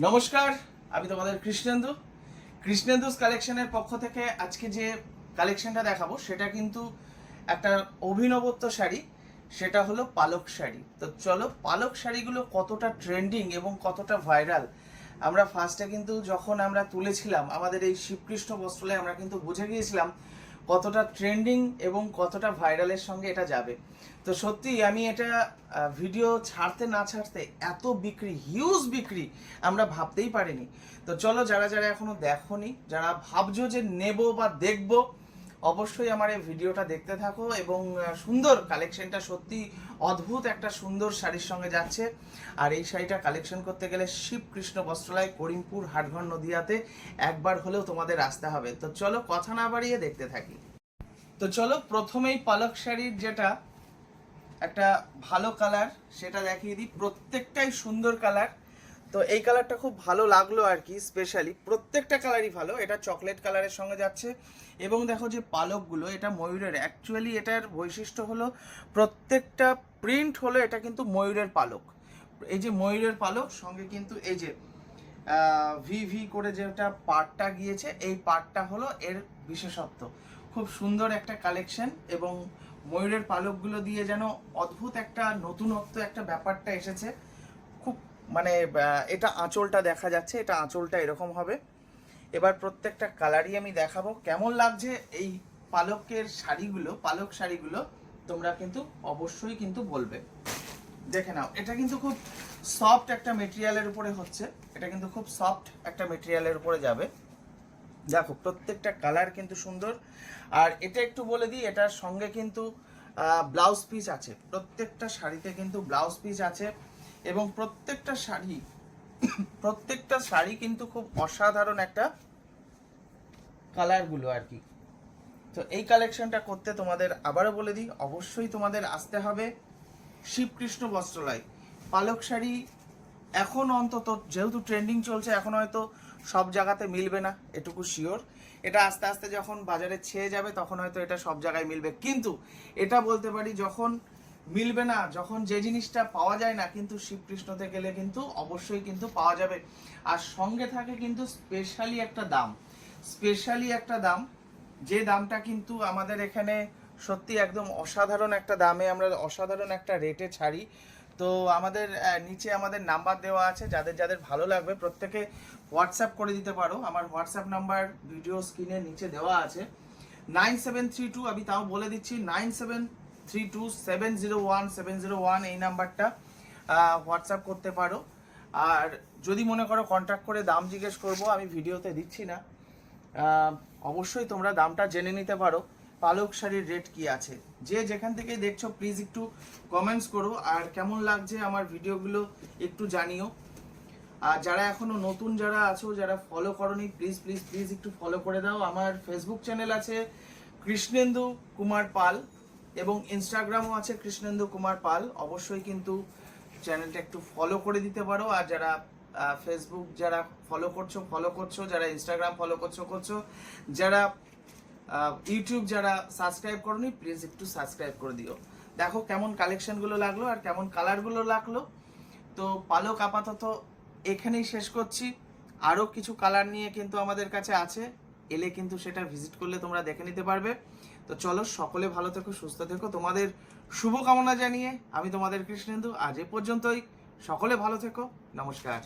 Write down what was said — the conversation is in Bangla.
নমস্কার, আমি তোমাদের কৃষ্ণেন্দুস কালেকশনের পক্ষ থেকে আজকে যে কালেকশনটা দেখাবো সেটা কিন্তু একটা অভিনবত্ব শাড়ি। সেটা হলো পালক শাড়ি। তো চলো, পালক শাড়িগুলো কতটা ট্রেন্ডিং এবং কতটা ভাইরাল আমরা ফার্স্টে কিন্তু যখন আমরা তুলেছিলাম আমাদের এই শিবকৃষ্ণ বস্ত্রালয়ে, আমরা কিন্তু বুঝে গিয়েছিলাম কতটা ট্রেন্ডিং এবং কতটা ভাইরালের সঙ্গে এটা যাবে। তো সত্যি আমি এটা ভিডিও ছাড়তে না ছাড়তে এত বিক্রি, হিউজ বিক্রি আমরা ভাবতেই পারিনি। তো চলো, যারা যারা এখনো দেখোনি, যারা ভাবছো যে নেব বা দেখবো, অবশ্যই আমার এই ভিডিওটা দেখতে থাকো। এবং সুন্দর কালেকশনটা, সত্যি অদ্ভুত একটা সুন্দর শাড়ির সঙ্গে যাচ্ছে। আর এই শাড়িটা কালেকশন করতে গেলে শিবকৃষ্ণ বস্ত্রালয়, করিমপুর, হাটঘর, নদিয়াতে একবার হলেও তোমাদের আসতে হবে। তো চলো, কথা না বাড়িয়ে দেখতে থাকি। তো চলো, প্রথমেই পালক শাড়ির যেটা একটা ভালো কালার সেটা দেখিয়ে দিই। প্রত্যেকটাই সুন্দর কালার। তো এই কালারটা খুব ভালো লাগলো আর কি, স্পেশালি প্রত্যেকটা কালারই ভালো। এটা চকলেট কালারের সঙ্গে যাচ্ছে এবং দেখো যে পালকগুলো, এটা ময়ূরের, অ্যাকচুয়ালি এটার বৈশিষ্ট্য হলো প্রত্যেকটা প্রিন্ট হলো এটা কিন্তু ময়ূরের পালক। এই যে ময়ূরের পালক সঙ্গে কিন্তু এই যে ভি ভি করে যেটা পার্টটা গিয়েছে, এই পার্টটা হলো এর বিশেষত্ব। খুব সুন্দর একটা কালেকশন এবং ময়ূরের পালকগুলো দিয়ে যেন অদ্ভুত একটা নতুনত্ব একটা ব্যাপারটা এসেছে। খুব মানে এটা আঁচলটা দেখা যাচ্ছে, এটা আঁচলটা এরকম হবে। এবার প্রত্যেকটা কালারই আমি দেখাবো। কেমন লাগছে এই পালকের শাড়িগুলো, পালক শাড়িগুলো তোমরা কিন্তু অবশ্যই কিন্তু বলবে। দেখে নাও, এটা কিন্তু খুব সফট একটা মেটেরিয়ালের উপরে হচ্ছে। এটা কিন্তু খুব সফট একটা মেটেরিয়ালের উপরে যাবে। দেখো প্রত্যেকটা কালার কিন্তু সুন্দর। আর এটা একটু বলে দিই, এটার সঙ্গে কিন্তু ব্লাউজ পিস আছে। প্রত্যেকটা শাড়িতে কিন্তু ব্লাউজ পিস আছে এবং প্রত্যেকটা শাড়ি কিন্তু খুব অসাধারণ একটা কালারগুলো আর কি। তো এই কালেকশনটা করতে তোমাদের আবারও বলে দিই, অবশ্যই তোমাদের আসতে হবে শিবকৃষ্ণ বস্ত্রালয়। পালক শাড়ি এখন অন্তত যেহেতু ট্রেন্ডিং চলছে, এখন হয়তো সব জায়গাতে মিলবে না, এটুকু শিওর। এটা আস্তে আস্তে যখন বাজারে ছেয়ে যাবে তখন হয়তো এটা সব জায়গায় মিলবে। কিন্তু এটা বলতে পারি, যখন মিলবে না, যখন যে জিনিসটা পাওয়া যায় না, কিন্তু শিবকৃষ্ণতে গেলে কিন্তু অবশ্যই কিন্তু পাওয়া যাবে। আর সঙ্গে থাকে কিন্তু স্পেশালি একটা দাম, যে দামটা কিন্তু আমাদের এখানে সত্যি একদম অসাধারণ একটা দামে, আমরা অসাধারণ একটা রেটে ছাড়ি। তো আমাদের নিচে আমাদের নাম্বার দেওয়া আছে, যাদের যাদের ভালো লাগবে প্রত্যেকে হোয়াটসঅ্যাপ করে দিতে পারো। আমার হোয়াটসঅ্যাপ নাম্বার ভিডিও স্ক্রিনের নিচে দেওয়া আছে 9732, আমি তাও বলে দিচ্ছি 9732701701 এই নাম্বারটা হোয়াটসঅ্যাপ করতে পারো। আর যদি মনে করো কন্ট্যাক্ট করে দাম জিজ্ঞেস করবো, আমি ভিডিওতে দিচ্ছি না, অবশ্যই তোমরা দামটা জেনে নিতে পারো পালক শাড়ির রেট কি আছে। যে যেখান থেকে দেখছো প্লিজ একটু কমেন্টস করো, আর কেমন লাগছে আমার ভিডিওগুলো একটু জানিও। আর যারা এখনো নতুন যারা আছো, যারা ফলো করোনি, প্লিজ প্লিজ প্লিজ একটু ফলো করে দাও। আমার ফেসবুক চ্যানেল আছে কৃষ্ণেন্দু কুমার পাল এবং ইনস্টাগ্রামও আছে কৃষ্ণেন্দু কুমার পাল। অবশ্যই কিন্তু চ্যানেলটা একটু ফলো করে দিতে পারো। আর যারা ফেসবুক যারা ফলো করছো, যারা ইনস্টাগ্রাম ফলো করছো, যারা ইউটিউব যারা সাবস্ক্রাইব করোনি, প্লিজ একটু সাবস্ক্রাইব করে দিও। দেখো কেমন কালেকশনগুলো লাগলো আর কেমন কালারগুলো লাগলো। তো পালক আপাতত এখানেই শেষ করছি। আরও কিছু কালার নিয়ে কিন্তু আমাদের কাছে আছে, এলে কিন্তু সেটা ভিজিট করলে তোমরা দেখে নিতে পারবে। তো চলো, সকলে ভালো থেকো, সুস্থ থেকো, তোমাদের শুভকামনা জানিয়ে আমি তোমাদের কৃষ্ণেন্দু আজ এ পর্যন্তই। সকলে ভালো থেকো, নমস্কার।